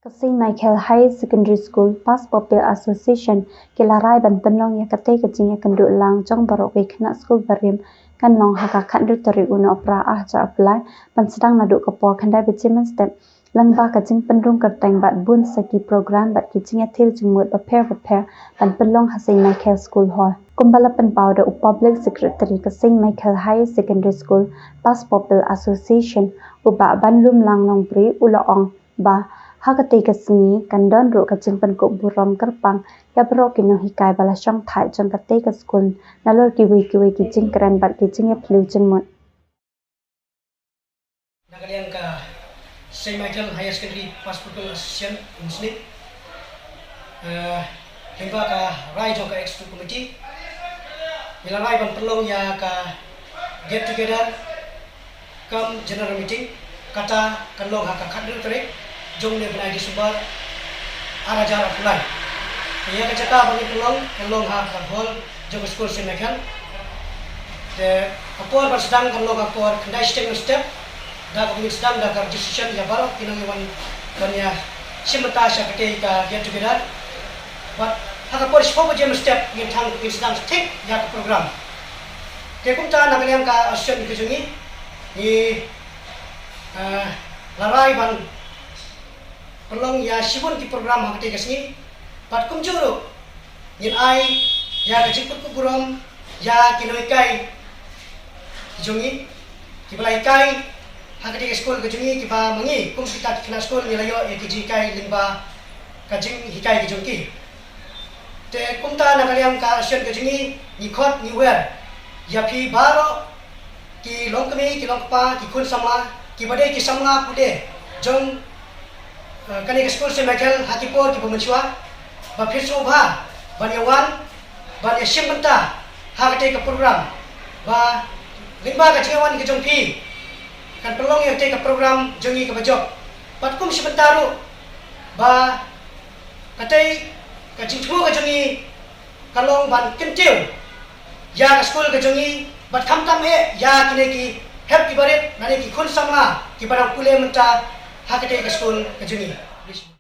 St. Michael High Secondary School Past Pupil Association kilarai ban penong ya kate kajing ya kenduk lang jong barok ke kena school barim kan nong haka kandu teri uno opera ja apply ban sedang naduk kepo kandai bejimen step lang ba kajing pendung kerteng bat bun saki program bat kajing ya thil jumut prepare ban penong ha St. Michael School hall kumbala penpau da public secretary ke St. Michael High Secondary School Past Pupil Association uba bandum lang nong pri uloong ba Hakati kesini kandon ro kajing penkuk buram kerpang ya bro kino hikai bala syong thai jong kate ke school nalor kiwi kijing keren bat kijing ya pelu jengmut. Nakalian ka St. Michael Higher Secondary Past Pupil Association in sini. Hingga ka rai jong ka extra committee. Bila rai ban perlong ya ka get together come general meeting kata kanlong haka kadru terik jong ne benai di sumber arah jarak pulai. Ia kecaka bagi pelong ha hall jong school St. Michael. De apor bersedang kanlong apor kendai step dah kami sedang dah registration ya baru kinang iwan ya simata sya kete ka get together. But haka por sipo jam step yang tang sedang take ya program. Ke kumta nakaliam ka association dijungi ni larai ban pelong ya sibun ki program hakte kasni pat kum juru yin ai ya ka jiput ku buram ya kinoi kai jungi ki balai kai hakte school ka jungi ki ba mangi kum kita kina school ni layo e ki ji kai limba ka jing hikai ki jungki te kum ta na kaliam ka shen ka jungi ni khot ni wer ya phi baro ki longkami ki longpa ki kun sama ki bade ki samla pude jong kani ke school St. Michael hatipor ki pemencuah ba phirso bha banyawan ban yasim benta hakate ke program ba limba ka jingawan ke jongpi kan pelong yang te ke program jongi ke bajok patkum sebentaru ba kate ka jingthu ke jongi kalong ban kentiu ya ke school ke jongi bat khamtam he ya kine ki happy baret nani ki khun samla ki barang kule menta hakate ke school ke jungi.